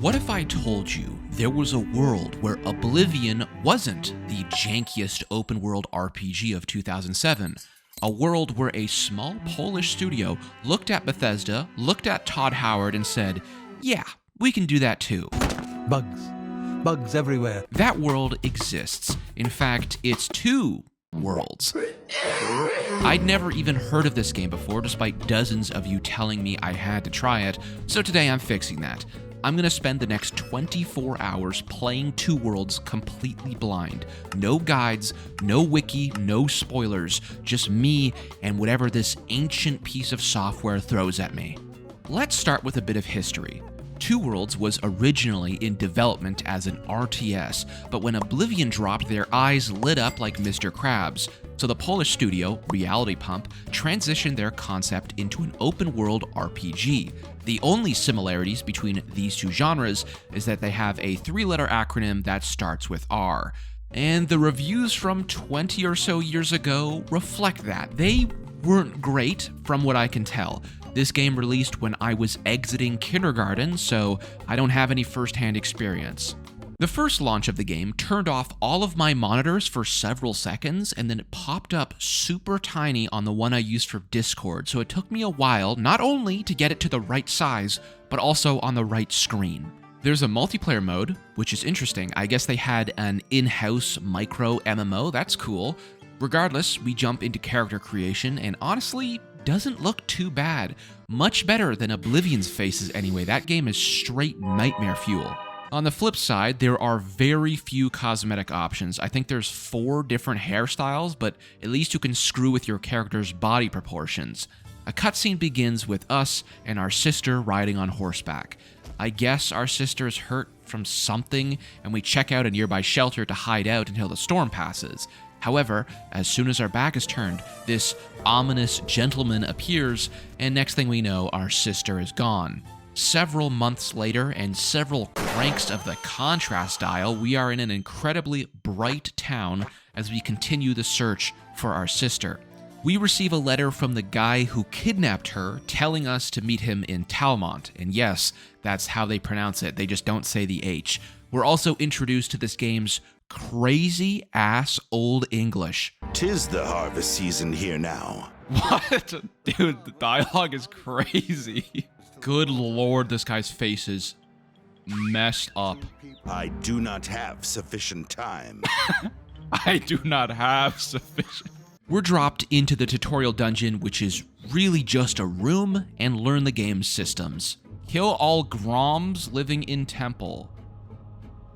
What if I told you there was a world where Oblivion wasn't the jankiest open world RPG of 2007? A world where a small Polish studio looked at Bethesda, looked at Todd Howard, and said, yeah, we can do that too. Bugs everywhere. That world exists. In fact, it's two worlds. I'd never even heard of this game before, despite dozens of you telling me I had to try it, so today I'm fixing that. I'm going to spend the next 24 hours playing Two Worlds completely blind. No guides, no wiki, no spoilers, just me and whatever this ancient piece of software throws at me. Let's start with a bit of history. Two Worlds was originally in development as an RTS, but when Oblivion dropped, their eyes lit up like Mr. Krabs. So the Polish studio, Reality Pump, transitioned their concept into an open-world RPG. The only similarities between these two genres is that they have a three-letter acronym that starts with R. And the reviews from 20 or so years ago reflect that. They weren't great, from what I can tell. This game released when I was exiting kindergarten, so I don't have any first-hand experience. The first launch of the game turned off all of my monitors for several seconds, and then it popped up super tiny on the one I used for Discord, so it took me a while not only to get it to the right size, but also on the right screen. There's a multiplayer mode, which is interesting. I guess they had an in-house micro MMO, that's cool. Regardless, we jump into character creation, and honestly, doesn't look too bad. Much better than Oblivion's faces anyway. That game is straight nightmare fuel. On the flip side, there are very few cosmetic options. I think there's 4 different hairstyles, but at least you can screw with your character's body proportions. A cutscene begins with us and our sister riding on horseback. I guess our sister is hurt from something, and we check out a nearby shelter to hide out until the storm passes. However, as soon as our back is turned, this ominous gentleman appears, and next thing we know, our sister is gone. Several months later, and several cranks of the contrast dial, we are in an incredibly bright town as we continue the search for our sister. We receive a letter from the guy who kidnapped her, telling us to meet him in Talmont. And yes, that's how they pronounce it. They just don't say the H. We're also introduced to this game's crazy-ass Old English. 'Tis the harvest season here now. What? Dude, the dialogue is crazy. Good lord, this guy's face is messed up. I do not have sufficient time. I do not have sufficient. We're dropped into the tutorial dungeon, which is really just a room, and learn the game's systems. Kill all Groms living in temple.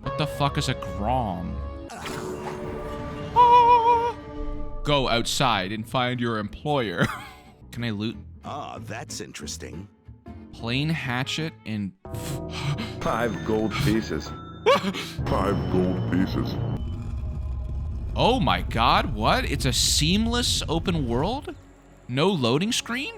What the fuck is a Grom? Ah! Go outside and find your employer. Can I loot? Ah, that's interesting. Plain hatchet and... 5 gold pieces. 5 gold pieces. Oh my god, what? It's a seamless open world? No loading screen?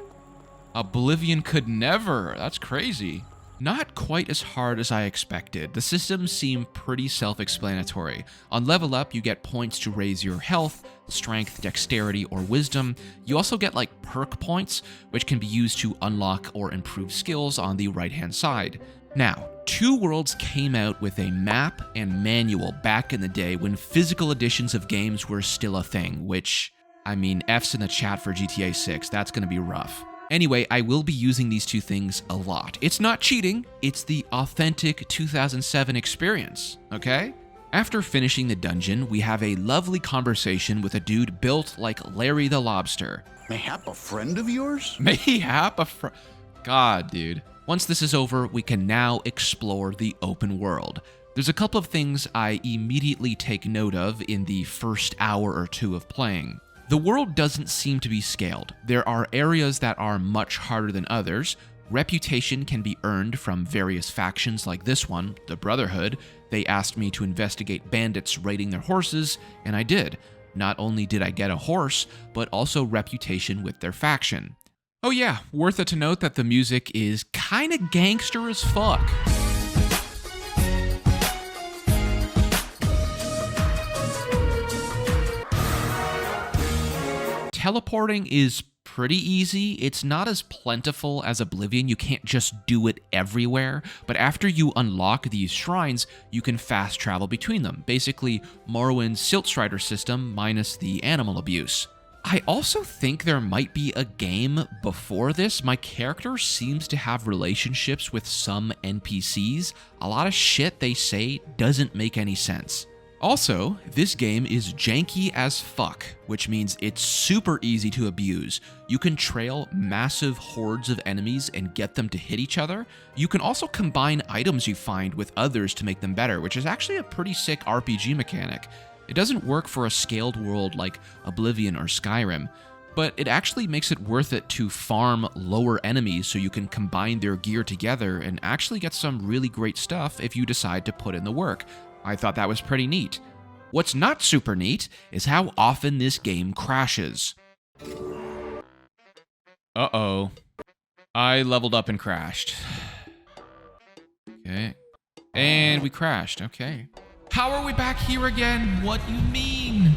Oblivion could never. That's crazy. Not quite as hard as I expected. The systems seem pretty self-explanatory. On level up, you get points to raise your health, strength, dexterity, or wisdom. You also get like perk points, which can be used to unlock or improve skills on the right-hand side. Now, Two Worlds came out with a map and manual back in the day when physical editions of games were still a thing, which, I mean, F's in the chat for GTA 6, that's gonna be rough. Anyway, I will be using these two things a lot. It's not cheating, it's the authentic 2007 experience, okay? After finishing the dungeon, we have a lovely conversation with a dude built like Larry the Lobster. Mayhap a friend of yours? Mayhap a God, dude. Once this is over, we can now explore the open world. There's a couple of things I immediately take note of in the first hour or two of playing. The world doesn't seem to be scaled. There are areas that are much harder than others. Reputation can be earned from various factions like this one, the Brotherhood. They asked me to investigate bandits raiding their horses, and I did. Not only did I get a horse, but also reputation with their faction. Oh yeah, worth it to note that the music is kinda gangster as fuck. Teleporting is pretty easy. It's not as plentiful as Oblivion. You can't just do it everywhere, but after you unlock these shrines, you can fast travel between them. Basically, Morrowind's Silt Strider system minus the animal abuse. I also think there might be a game before this. My character seems to have relationships with some NPCs. A lot of shit they say doesn't make any sense. Also, this game is janky as fuck, which means it's super easy to abuse. You can trail massive hordes of enemies and get them to hit each other. You can also combine items you find with others to make them better, which is actually a pretty sick RPG mechanic. It doesn't work for a scaled world like Oblivion or Skyrim, but it actually makes it worth it to farm lower enemies so you can combine their gear together and actually get some really great stuff if you decide to put in the work. I thought that was pretty neat. What's not super neat is how often this game crashes. Uh-oh. I leveled up and crashed. Okay. And we crashed. Okay. How are we back here again? What do you mean?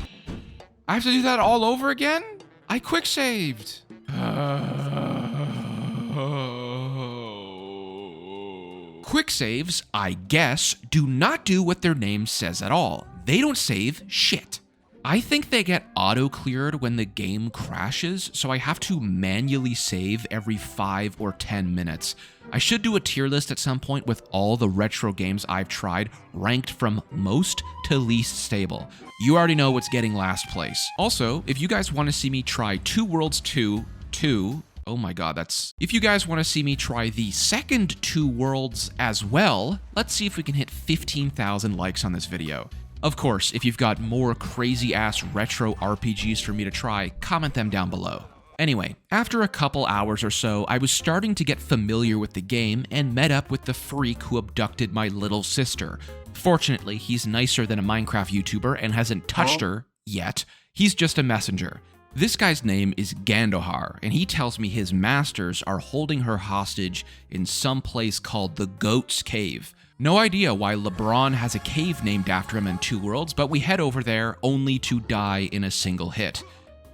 I have to do that all over again? I quick saved. Quick saves, I guess, do not do what their name says at all. They don't save shit. I think they get auto-cleared when the game crashes, so I have to manually save every 5 or 10 minutes. I should do a tier list at some point with all the retro games I've tried, ranked from most to least stable. You already know what's getting last place. Also, if you guys want to see me try Two Worlds 2, oh my god, if you guys want to see me try the second Two Worlds as well, let's see if we can hit 15,000 likes on this video. Of course, if you've got more crazy-ass retro RPGs for me to try, comment them down below. Anyway, after a couple hours or so, I was starting to get familiar with the game and met up with the freak who abducted my little sister. Fortunately, he's nicer than a Minecraft YouTuber and hasn't touched her yet. He's just a messenger. This guy's name is Gandohar, and he tells me his masters are holding her hostage in some place called the Goat's Cave. No idea why LeBron has a cave named after him in Two Worlds, but we head over there only to die in a single hit.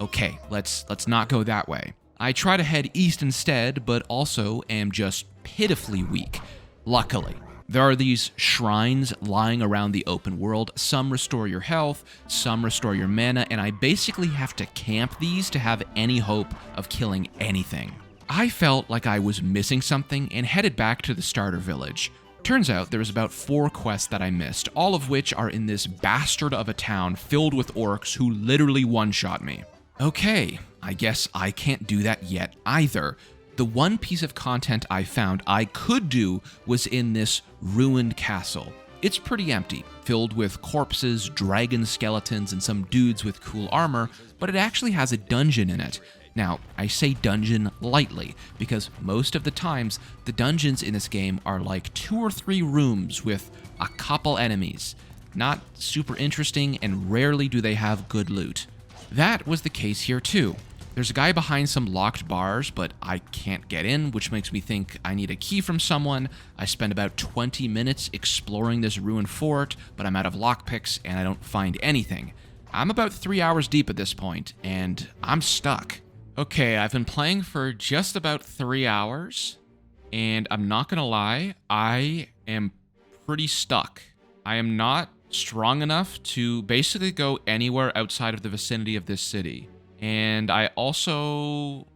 Okay, let's not go that way. I try to head east instead, but also am just pitifully weak. Luckily, there are these shrines lying around the open world. Some restore your health, some restore your mana, and I basically have to camp these to have any hope of killing anything. I felt like I was missing something and headed back to the starter village. Turns out there was about 4 quests that I missed, all of which are in this bastard of a town filled with orcs who literally one-shot me. Okay, I guess I can't do that yet either. The one piece of content I found I could do was in this ruined castle. It's pretty empty, filled with corpses, dragon skeletons, and some dudes with cool armor, but it actually has a dungeon in it. Now, I say dungeon lightly, because most of the times, the dungeons in this game are like 2 or 3 rooms with a couple enemies. Not super interesting, and rarely do they have good loot. That was the case here too. There's a guy behind some locked bars, but I can't get in, which makes me think I need a key from someone. I spend about 20 minutes exploring this ruined fort, but I'm out of lockpicks and I don't find anything. I'm about 3 hours deep at this point, and I'm stuck. Okay, I've been playing for just about 3 hours, and I'm not gonna lie, I am pretty stuck. I am not strong enough to basically go anywhere outside of the vicinity of this city. And I also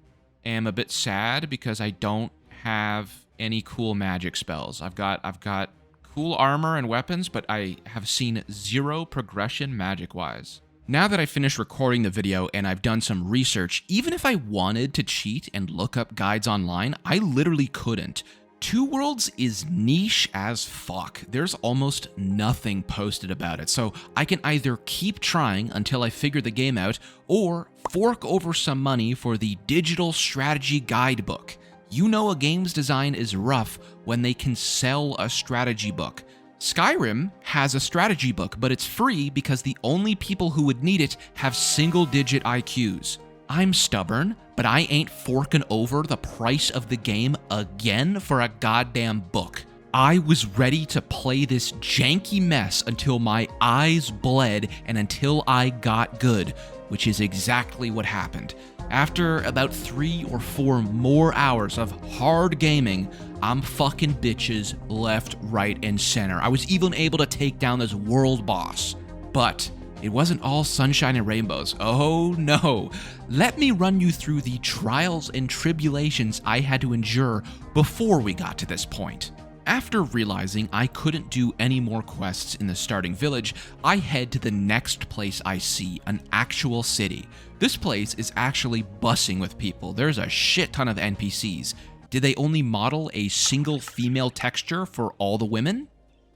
am a bit sad because I don't have any cool magic spells. I've got cool armor and weapons, but I have seen 0 progression magic-wise. Now that I finished recording the video and I've done some research, even if I wanted to cheat and look up guides online, I literally couldn't. Two Worlds is niche as fuck. There's almost nothing posted about it, so I can either keep trying until I figure the game out, or fork over some money for the digital strategy guidebook. You know a game's design is rough when they can sell a strategy book. Skyrim has a strategy book, but it's free because the only people who would need it have single-digit IQs. I'm stubborn, but I ain't forking over the price of the game again for a goddamn book. I was ready to play this janky mess until my eyes bled and until I got good, which is exactly what happened. After about 3 or 4 more hours of hard gaming, I'm fucking bitches left, right, and center. I was even able to take down this world boss. But it wasn't all sunshine and rainbows. Oh no. Let me run you through the trials and tribulations I had to endure before we got to this point. After realizing I couldn't do any more quests in the starting village, I head to the next place I see, an actual city. This place is actually buzzing with people. There's a shit ton of NPCs. Did they only model a single female texture for all the women?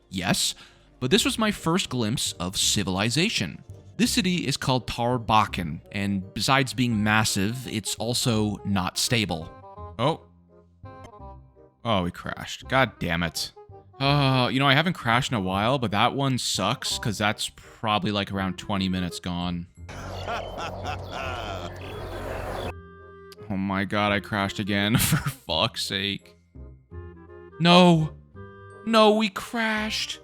Yes, but this was my first glimpse of civilization. This city is called Tarbakan, and besides being massive, it's also not stable. Oh, we crashed. God damn it. I haven't crashed in a while, but that one sucks, because that's probably like around 20 minutes gone. Oh my god, I crashed again, for fuck's sake. No, we crashed.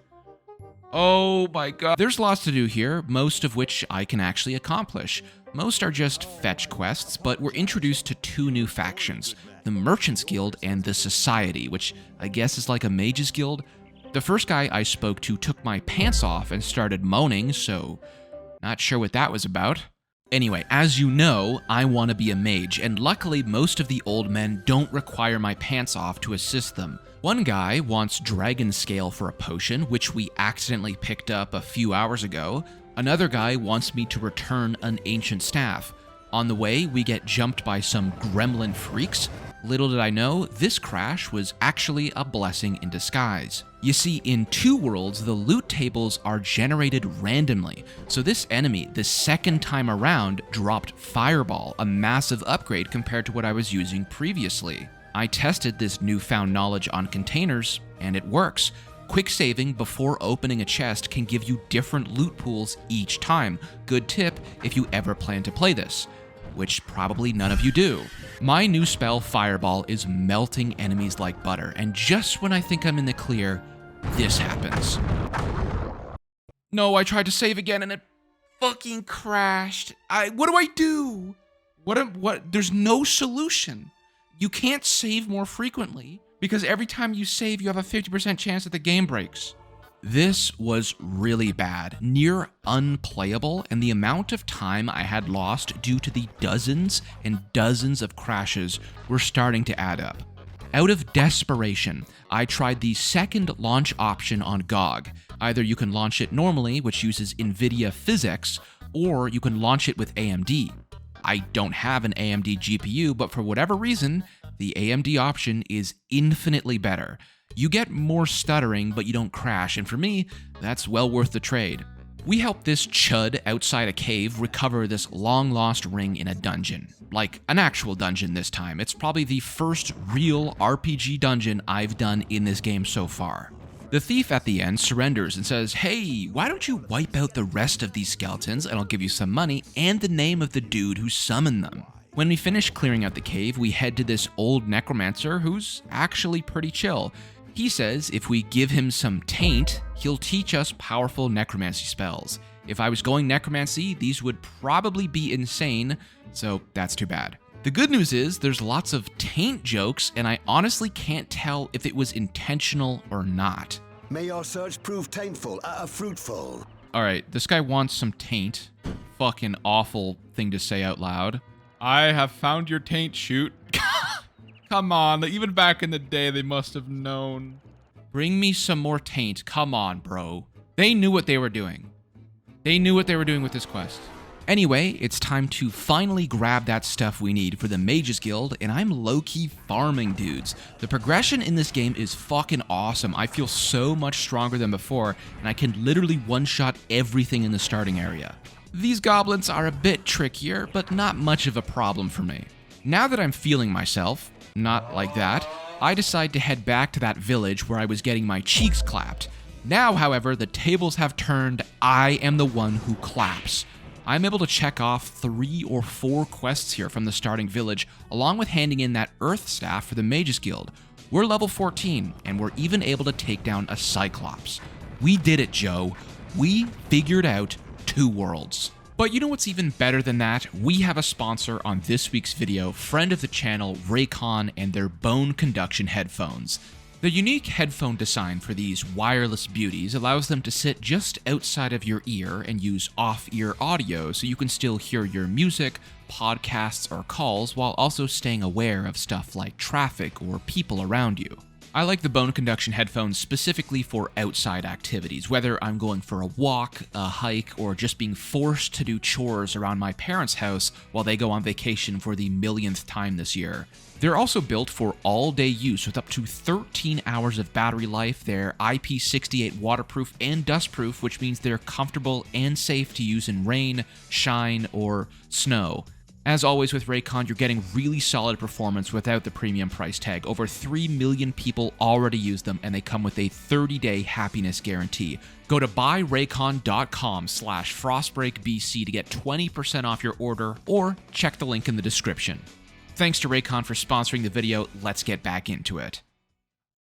Oh my god. There's lots to do here, most of which I can actually accomplish. Most are just fetch quests, but we're introduced to 2 new factions, the Merchants Guild and the Society, which I guess is like a Mages Guild. The first guy I spoke to took my pants off and started moaning, so not sure what that was about. Anyway, as you know, I want to be a mage, and luckily most of the old men don't require my pants off to assist them. One guy wants Dragon Scale for a potion, which we accidentally picked up a few hours ago. Another guy wants me to return an ancient staff. On the way, we get jumped by some gremlin freaks. Little did I know, this crash was actually a blessing in disguise. You see, in 2 worlds, the loot tables are generated randomly, so this enemy, the second time around, dropped Fireball, a massive upgrade compared to what I was using previously. I tested this newfound knowledge on containers, and it works. Quick saving before opening a chest can give you different loot pools each time. Good tip if you ever plan to play this, which probably none of you do. My new spell, Fireball, is melting enemies like butter, and just when I think I'm in the clear, this happens. No, I tried to save again and it fucking crashed. What do I do? What? There's no solution. You can't save more frequently, because every time you save, you have a 50% chance that the game breaks. This was really bad, near unplayable, and the amount of time I had lost due to the dozens and dozens of crashes were starting to add up. Out of desperation, I tried the second launch option on GOG. Either you can launch it normally, which uses NVIDIA physics, or you can launch it with AMD. I don't have an AMD GPU, but for whatever reason, the AMD option is infinitely better. You get more stuttering, but you don't crash, and for me, that's well worth the trade. We helped this chud outside a cave recover this long-lost ring in a dungeon. Like, an actual dungeon this time. It's probably the first real RPG dungeon I've done in this game so far. The thief at the end surrenders and says, "Hey, why don't you wipe out the rest of these skeletons and I'll give you some money and the name of the dude who summoned them." When we finish clearing out the cave, we head to this old necromancer who's actually pretty chill. He says if we give him some taint, he'll teach us powerful necromancy spells. If I was going necromancy, these would probably be insane, so that's too bad. The good news is there's lots of taint jokes, and I honestly can't tell if it was intentional or not. May your search prove taintful, fruitful. Alright, this guy wants some taint. Fucking awful thing to say out loud. I have found your taint chute. Come on, even back in the day, they must have known. Bring me some more taint. Come on, bro. They knew what they were doing. They knew what they were doing with this quest. Anyway, it's time to finally grab that stuff we need for the Mages Guild, and I'm low-key farming dudes. The progression in this game is fucking awesome. I feel so much stronger than before, and I can literally one-shot everything in the starting area. These goblins are a bit trickier, but not much of a problem for me. Now that I'm feeling myself, not like that, I decide to head back to that village where I was getting my cheeks clapped. Now, however, the tables have turned. I am the one who claps. I'm able to check off 3 or 4 quests here from the starting village, along with handing in that Earth Staff for the Mages Guild. We're level 14, and we're even able to take down a Cyclops. We did it, Joe. We figured out 2 worlds. But you know what's even better than that? We have a sponsor on this week's video, friend of the channel, Raycon, and their bone conduction headphones. The unique headphone design for these wireless beauties allows them to sit just outside of your ear and use off-ear audio so you can still hear your music, podcasts, or calls while also staying aware of stuff like traffic or people around you. I like the bone conduction headphones specifically for outside activities, whether I'm going for a walk, a hike, or just being forced to do chores around my parents' house while they go on vacation for the millionth time this year. They're also built for all-day use with up to 13 hours of battery life. They're IP68 waterproof and dustproof, which means they're comfortable and safe to use in rain, shine, or snow. As always with Raycon, you're getting really solid performance without the premium price tag. Over 3 million people already use them, and they come with a 30-day happiness guarantee. Go to buyraycon.com/frostbreakbc to get 20% off your order, or check the link in the description. Thanks to Raycon for sponsoring the video. Let's get back into it.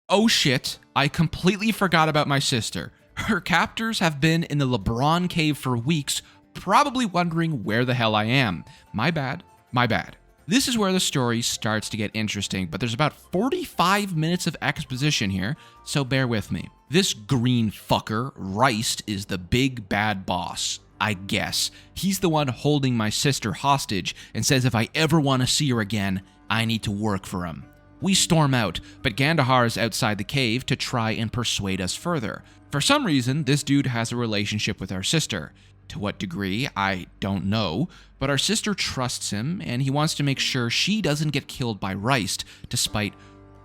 Oh shit, I completely forgot about my sister. Her captors have been in the LeBron cave for weeks, probably wondering where the hell I am. My bad. This is where the story starts to get interesting, but there's about 45 minutes of exposition here, so bear with me. This green fucker, Reist, is the big bad boss, I guess. He's the one holding my sister hostage and says if I ever want to see her again, I need to work for him. We storm out, but Gandahar is outside the cave to try and persuade us further. For some reason, this dude has a relationship with our sister. To what degree, I don't know, but our sister trusts him, and he wants to make sure she doesn't get killed by Reist, despite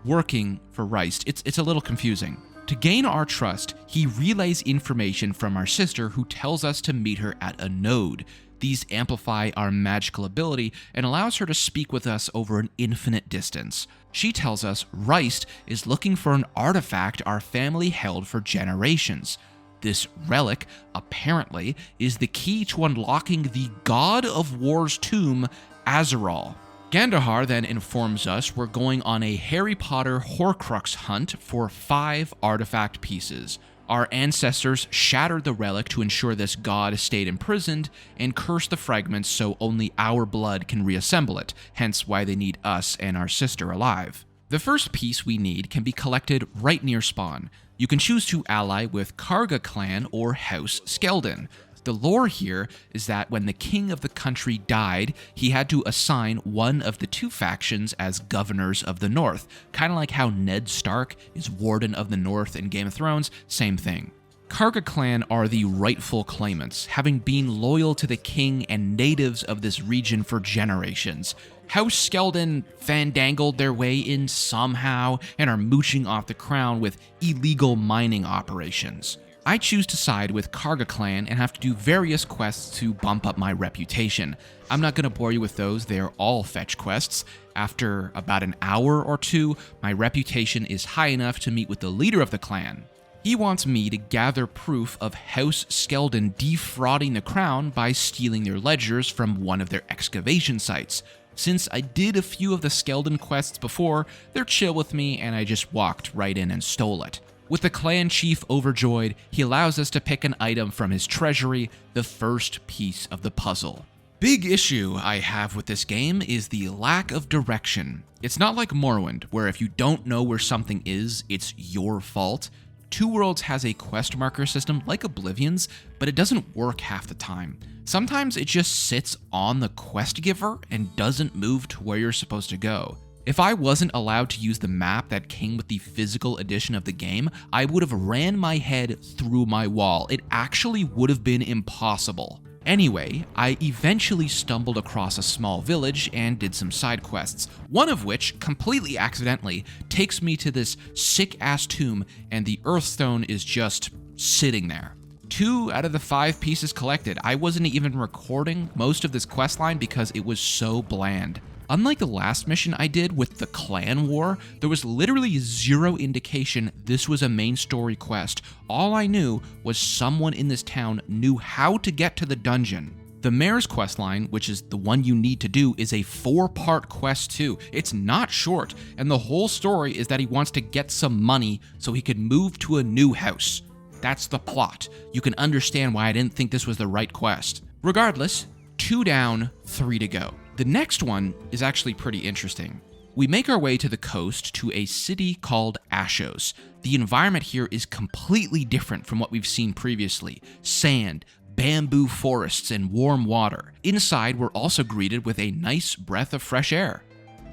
working for Reist. It's a little confusing. To gain our trust, he relays information from our sister who tells us to meet her at a node. These amplify our magical ability and allows her to speak with us over an infinite distance. She tells us Reist is looking for an artifact our family held for generations. This relic, apparently, is the key to unlocking the God of War's tomb, Azeral. Gandahar then informs us we're going on a Harry Potter Horcrux hunt for 5 artifact pieces. Our ancestors shattered the relic to ensure this god stayed imprisoned and cursed the fragments so only our blood can reassemble it, hence why they need us and our sister alive. The first piece we need can be collected right near spawn. You can choose to ally with Karga clan or House Skeldon. The lore here is that when the king of the country died, he had to assign one of the 2 factions as governors of the North. Kind of like how Ned Stark is Warden of the North in Game of Thrones, same thing. Karga clan are the rightful claimants, having been loyal to the king and natives of this region for generations. House Skeldon fandangled their way in somehow and are mooching off the crown with illegal mining operations. I choose to side with Karga clan and have to do various quests to bump up my reputation. I'm not going to bore you with those, they're all fetch quests. After about an hour or 2, my reputation is high enough to meet with the leader of the clan. He wants me to gather proof of House Skeldon defrauding the crown by stealing their ledgers from one of their excavation sites. Since I did a few of the Skeldon quests before, they're chill with me and I just walked right in and stole it. With the clan chief overjoyed, he allows us to pick an item from his treasury, the first piece of the puzzle. Big issue I have with this game is the lack of direction. It's not like Morrowind, where if you don't know where something is, it's your fault. Two Worlds has a quest marker system like Oblivion's, but it doesn't work half the time. Sometimes it just sits on the quest giver and doesn't move to where you're supposed to go. If I wasn't allowed to use the map that came with the physical edition of the game, I would have ran my head through my wall. It actually would have been impossible. Anyway, I eventually stumbled across a small village and did some side quests, one of which, completely accidentally, takes me to this sick-ass tomb and the Earthstone is just sitting there. 2 out of the 5 pieces collected. I wasn't even recording most of this questline because it was so bland. Unlike the last mission I did with the clan war, there was literally zero indication this was a main story quest. All I knew was someone in this town knew how to get to the dungeon. The mayor's questline, which is the one you need to do, is a 4-part quest too. It's not short, and the whole story is that he wants to get some money so he could move to a new house. That's the plot. You can understand why I didn't think this was the right quest. Regardless, 2 down, 3 to go. The next one is actually pretty interesting. We make our way to the coast to a city called Ashos. The environment here is completely different from what we've seen previously. Sand, bamboo forests, and warm water. Inside, we're also greeted with a nice breath of fresh air.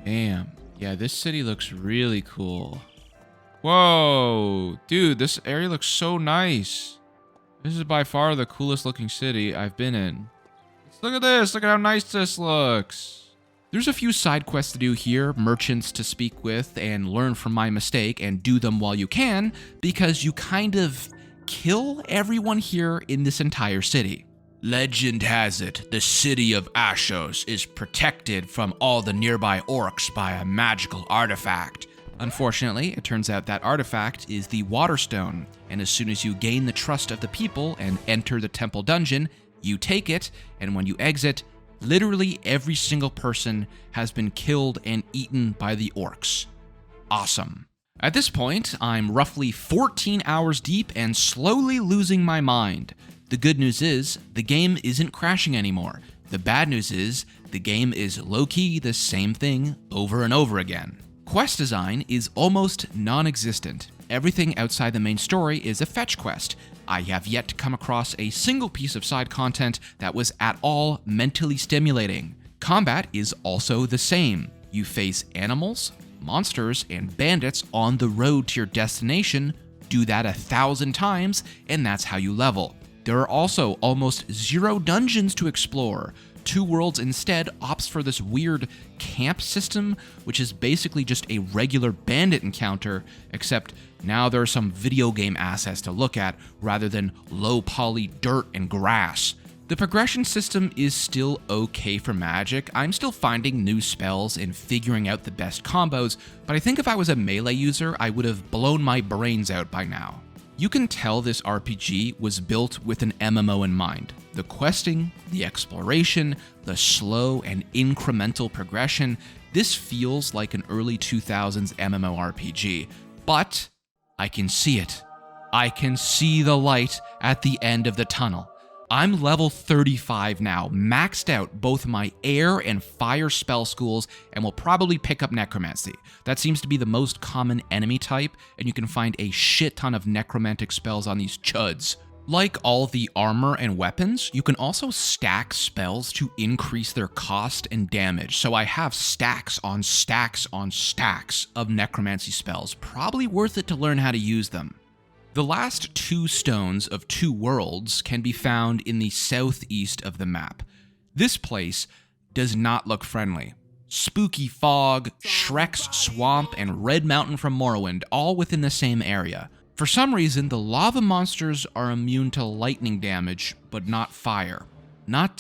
Damn. Yeah, this city looks really cool. Whoa, dude, this area looks so nice. This is by far the coolest looking city I've been in. Look at this, look at how nice this looks. There's a few side quests to do here, merchants to speak with and learn from my mistake and do them while you can, because you kind of kill everyone here in this entire city. Legend has it, the city of Ashos is protected from all the nearby orcs by a magical artifact. Unfortunately, it turns out that artifact is the Waterstone, and as soon as you gain the trust of the people and enter the temple dungeon, you take it, and when you exit, literally every single person has been killed and eaten by the orcs. Awesome. At this point, I'm roughly 14 hours deep and slowly losing my mind. The good news is, the game isn't crashing anymore. The bad news is, the game is low-key the same thing over and over again. Quest design is almost non-existent. Everything outside the main story is a fetch quest. I have yet to come across a single piece of side content that was at all mentally stimulating. Combat is also the same. You face animals, monsters, and bandits on the road to your destination, do that 1,000 times, and that's how you level. There are also almost 0 dungeons to explore. Two Worlds instead opts for this weird camp system, which is basically just a regular bandit encounter, except now there are some video game assets to look at rather than low-poly dirt and grass. The progression system is still okay for magic. I'm still finding new spells and figuring out the best combos, but I think if I was a melee user, I would have blown my brains out by now. You can tell this RPG was built with an MMO in mind. The questing, the exploration, the slow and incremental progression, this feels like an early 2000s MMORPG. But I can see it. I can see the light at the end of the tunnel. I'm level 35 now, maxed out both my air and fire spell schools, and will probably pick up necromancy. That seems to be the most common enemy type, and you can find a shit ton of necromantic spells on these chuds. Like all the armor and weapons, you can also stack spells to increase their cost and damage. So I have stacks on stacks on stacks of necromancy spells. Probably worth it to learn how to use them. The last 2 stones of 2 worlds can be found in the southeast of the map. This place does not look friendly. Spooky Fog, Shrek's Swamp, and Red Mountain from Morrowind, all within the same area. For some reason, the lava monsters are immune to lightning damage, but not fire. Not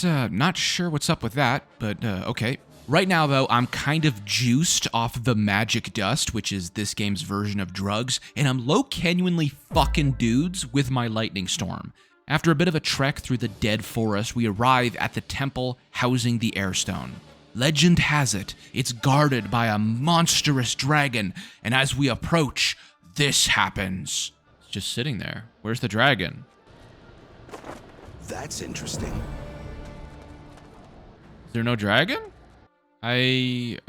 sure what's up with that, but okay. Right now, though, I'm kind of juiced off the magic dust, which is this game's version of drugs, and I'm genuinely fucking dudes with my lightning storm. After a bit of a trek through the dead forest, we arrive at the temple housing the Airstone. Legend has it, it's guarded by a monstrous dragon, and as we approach, this happens. It's just sitting there. Where's the dragon? That's interesting. Is there no dragon? Alright,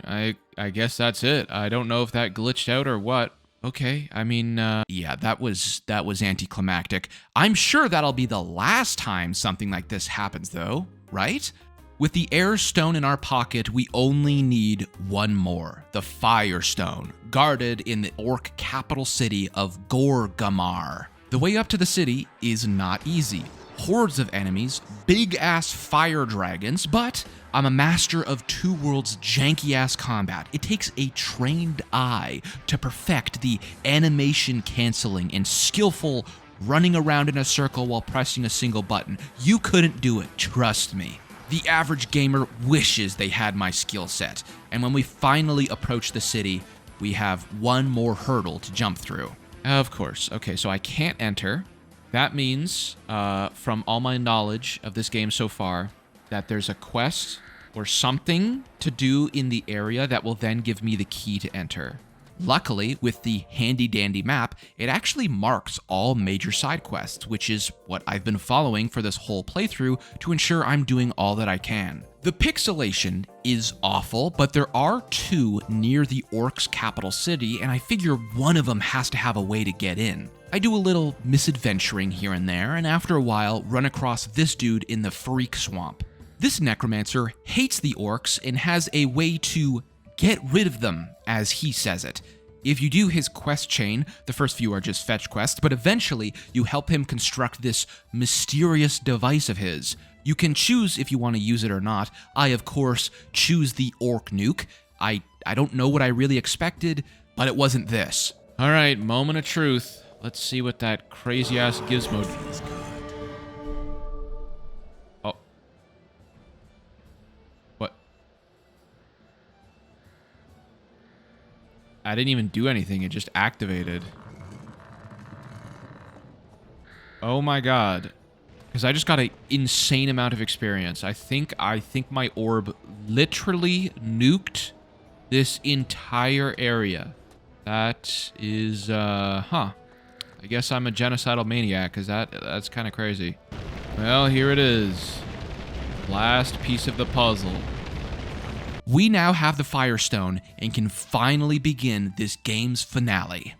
I guess that's it. I don't know if that glitched out or what. Okay, I mean, yeah, that was anticlimactic. I'm sure that'll be the last time something like this happens though, right? With the air stone in our pocket, we only need one more, the fire stone, guarded in the orc capital city of Gorgamar. The way up to the city is not easy. Hordes of enemies, big-ass fire dragons, but I'm a master of Two Worlds' janky-ass combat. It takes a trained eye to perfect the animation canceling and skillful running around in a circle while pressing a single button. You couldn't do it, trust me. The average gamer wishes they had my skill set, and when we finally approach the city, we have one more hurdle to jump through. Of course. Okay, so I can't enter. That means, from all my knowledge of this game so far, that there's a quest or something to do in the area that will then give me the key to enter. Luckily, with the handy-dandy map, it actually marks all major side quests, which is what I've been following for this whole playthrough to ensure I'm doing all that I can. The pixelation is awful, but there are 2 near the orcs' capital city, and I figure one of them has to have a way to get in. I do a little misadventuring here and there, and after a while run across this dude in the Freak Swamp. This necromancer hates the orcs and has a way to get rid of them, as he says it. If you do his quest chain, the first few are just fetch quests, but eventually you help him construct this mysterious device of his. You can choose if you want to use it or not. I, of course, choose the orc nuke. I don't know what I really expected, but it wasn't this. All right, moment of truth. Let's see what that crazy-ass gizmo does. Oh. What? I didn't even do anything. It just activated. Oh my god. Because I just got an insane amount of experience. I think my orb literally nuked this entire area. That is, huh. I guess I'm a genocidal maniac, because that's kind of crazy. Well, here it is. Last piece of the puzzle. We now have the Firestone and can finally begin this game's finale.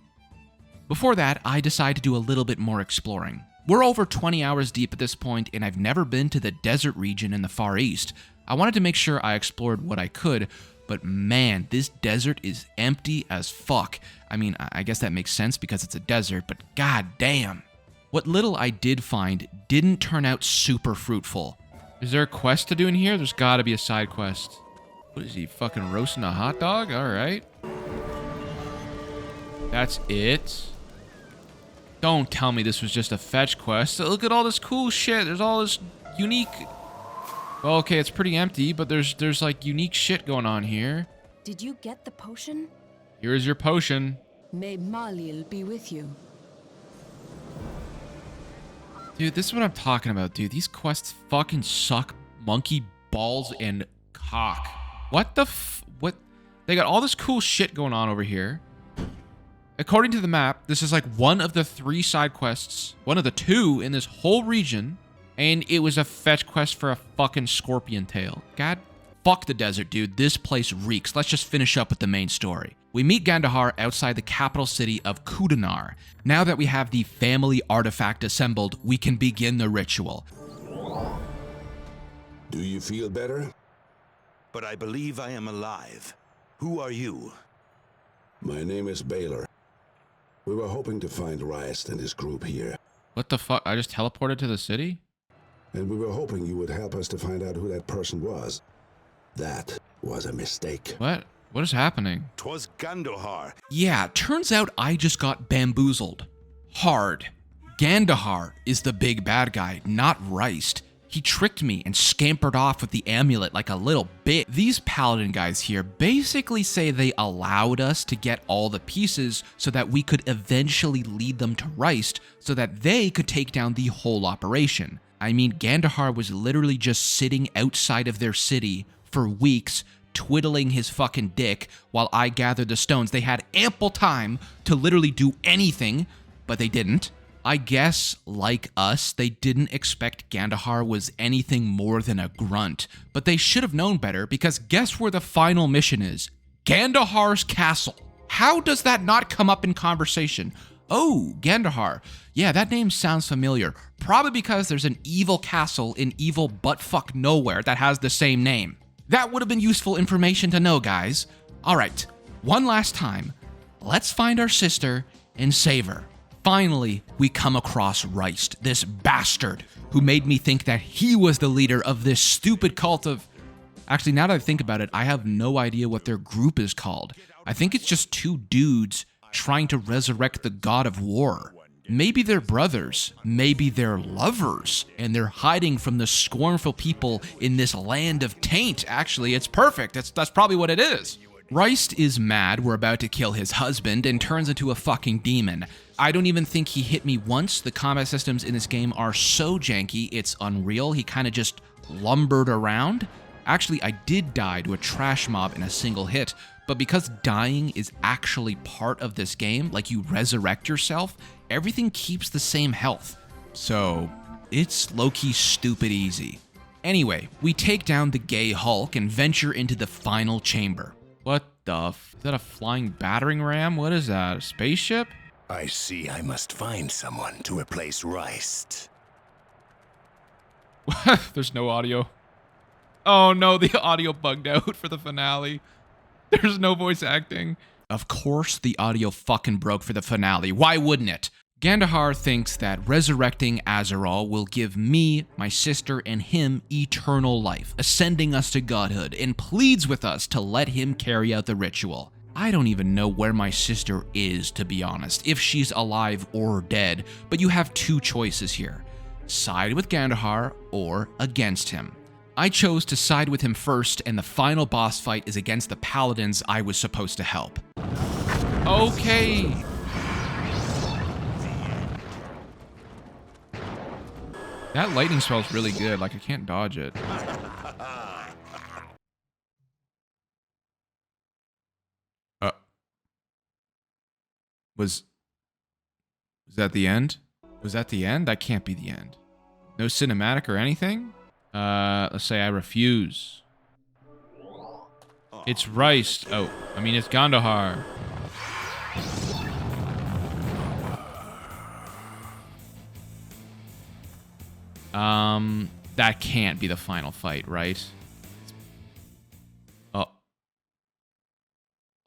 Before that, I decide to do a little bit more exploring. We're over 20 hours deep at this point, and I've never been to the desert region in the Far East. I wanted to make sure I explored what I could, but man, this desert is empty as fuck. I mean, I guess that makes sense because it's a desert, but god damn. What little I did find didn't turn out super fruitful. Is there a quest to do in here? There's gotta be a side quest. What is he, fucking roasting a hot dog? Alright. That's it. Don't tell me this was just a fetch quest. Look at all this cool shit. There's all this unique... Well, okay, it's pretty empty, but there's like unique shit going on here. Did you get the potion? Here is your potion. May Malil be with you. Dude, this is what I'm talking about, dude. These quests fucking suck monkey balls and cock. What the what? They got all this cool shit going on over here. According to the map, this is like one of the 3 side quests, one of the 2 in this whole region, and it was a fetch quest for a fucking scorpion tail. God, fuck the desert, dude. This place reeks. Let's just finish up with the main story. We meet Gandahar outside the capital city of Kudanar. Now that we have the family artifact assembled, we can begin the ritual. Do you feel better? But I believe I am alive. Who are you? My name is Baylor. We were hoping to find Rist and his group here. What the fuck? I just teleported to the city? And we were hoping you would help us to find out who that person was. That was a mistake. What? What is happening? 'Twas Gandahar. Yeah, turns out I just got bamboozled. Hard. Gandahar is the big bad guy, not Rist. He tricked me and scampered off with the amulet like a little bitch. These paladin guys here basically say they allowed us to get all the pieces so that we could eventually lead them to Rist so that they could take down the whole operation. I mean, Gandahar was literally just sitting outside of their city for weeks, twiddling his fucking dick while I gathered the stones. They had ample time to literally do anything, but they didn't. I guess, like us, they didn't expect Gandahar was anything more than a grunt, but they should have known better because guess where the final mission is? Gandahar's castle. How does that not come up in conversation? Oh, Gandahar. Yeah, that name sounds familiar. Probably because there's an evil castle in evil buttfuck nowhere that has the same name. That would have been useful information to know, guys. All right, one last time. Let's find our sister and save her. Finally, we come across Rist, this bastard who made me think that he was the leader of this stupid cult of... Actually, now that I think about it, I have no idea what their group is called. I think it's just 2 dudes trying to resurrect the god of war. Maybe they're brothers, maybe they're lovers, and they're hiding from the scornful people in this land of taint. Actually, it's perfect. That's probably what it is. Rist is mad we're about to kill his husband and turns into a fucking demon. I don't even think he hit me once. The combat systems in this game are so janky, it's unreal. He kind of just lumbered around. Actually, I did die to a trash mob in a single hit, but because dying is actually part of this game, like you resurrect yourself, everything keeps the same health. So, it's low-key stupid easy. Anyway, we take down the gay Hulk and venture into the final chamber. What the is that a flying battering ram? What is that, a spaceship? I see I must find someone to replace Reist. There's no audio. Oh no, the audio bugged out for the finale. There's no voice acting. Of course the audio fucking broke for the finale. Why wouldn't it? Gandahar thinks that resurrecting Azeral will give me, my sister, and him eternal life, ascending us to godhood, and pleads with us to let him carry out the ritual. I don't even know where my sister is, to be honest, if she's alive or dead, but you have two choices here. Side with Gandahar or against him. I chose to side with him first, and the final boss fight is against the paladins I was supposed to help. Okay. That lightning spell is really good, like I can't dodge it. Was that the end? Was that the end? That can't be the end. No cinematic or anything? Let's say I refuse. It's Reist. Oh, I mean, it's Gandahar. That can't be the final fight, right? Oh.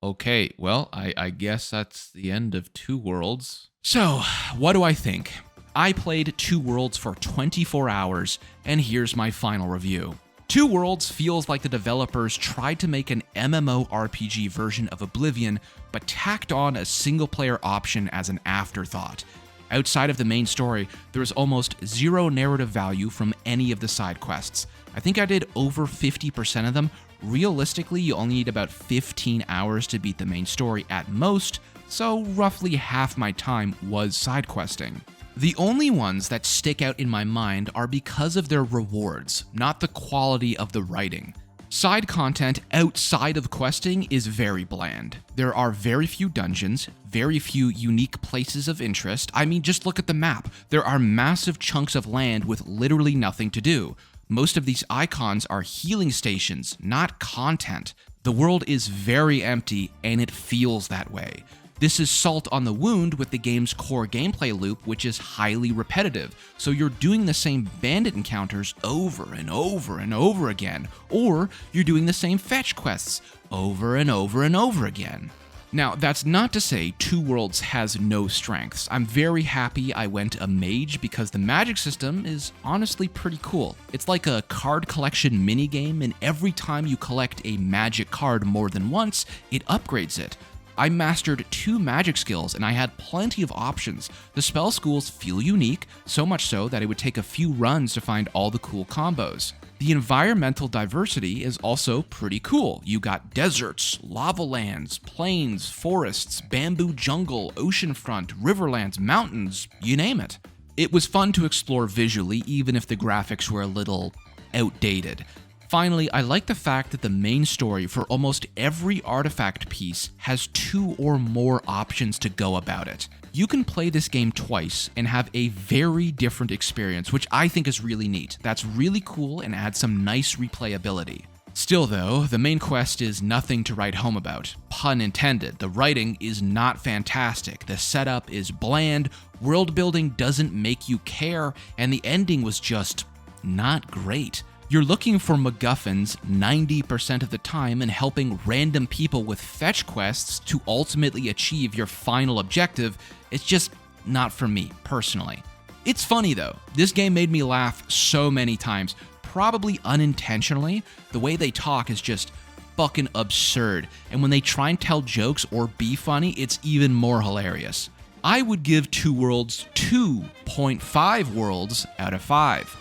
Okay, well, I guess that's the end of Two Worlds. So, what do I think? I played Two Worlds for 24 hours, and here's my final review. Two Worlds feels like the developers tried to make an MMORPG version of Oblivion, but tacked on a single-player option as an afterthought. Outside of the main story, there is almost zero narrative value from any of the side quests. I think I did over 50% of them. Realistically, you only need about 15 hours to beat the main story at most, so roughly half my time was side questing. The only ones that stick out in my mind are because of their rewards, not the quality of the writing. Side content outside of questing is very bland. There are very few dungeons, very few unique places of interest. I mean, just look at the map. There are massive chunks of land with literally nothing to do. Most of these icons are healing stations, not content. The world is very empty, and it feels that way. This is salt on the wound with the game's core gameplay loop, which is highly repetitive, so you're doing the same bandit encounters over and over and over again, or you're doing the same fetch quests over and over and over again. Now, that's not to say Two Worlds has no strengths. I'm very happy I went a mage because the magic system is honestly pretty cool. It's like a card collection minigame, and every time you collect a magic card more than once, it upgrades it. I mastered 2 magic skills and I had plenty of options. The spell schools feel unique, so much so that it would take a few runs to find all the cool combos. The environmental diversity is also pretty cool. You got deserts, lava lands, plains, forests, bamboo jungle, oceanfront, riverlands, mountains, you name it. It was fun to explore visually, even if the graphics were a little outdated. Finally, I like the fact that the main story for almost every artifact piece has 2 or more options to go about it. You can play this game twice and have a very different experience, which I think is really neat. That's really cool and adds some nice replayability. Still though, the main quest is nothing to write home about. Pun intended, the writing is not fantastic, the setup is bland, world building doesn't make you care, and the ending was just not great. You're looking for MacGuffins 90% of the time and helping random people with fetch quests to ultimately achieve your final objective. It's just not for me, personally. It's funny though. This game made me laugh so many times, probably unintentionally. The way they talk is just fucking absurd, and when they try and tell jokes or be funny, it's even more hilarious. I would give Two Worlds 2.5 worlds out of 5.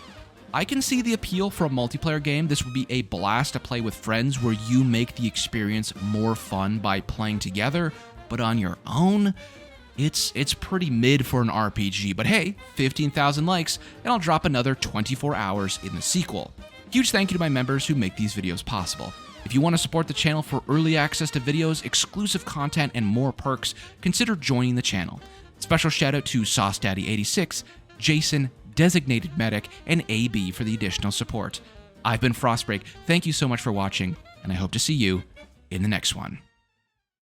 I can see the appeal for a multiplayer game. This would be a blast to play with friends where you make the experience more fun by playing together, but on your own, it's pretty mid for an RPG. But hey, 15,000 likes, and I'll drop another 24 hours in the sequel. Huge thank you to my members who make these videos possible. If you want to support the channel for early access to videos, exclusive content, and more perks, consider joining the channel. Special shout out to SauceDaddy86, Jason, Designated Medic, and AB for the additional support. I've been Frostbreak. Thank you so much for watching, and I hope to see you in the next one.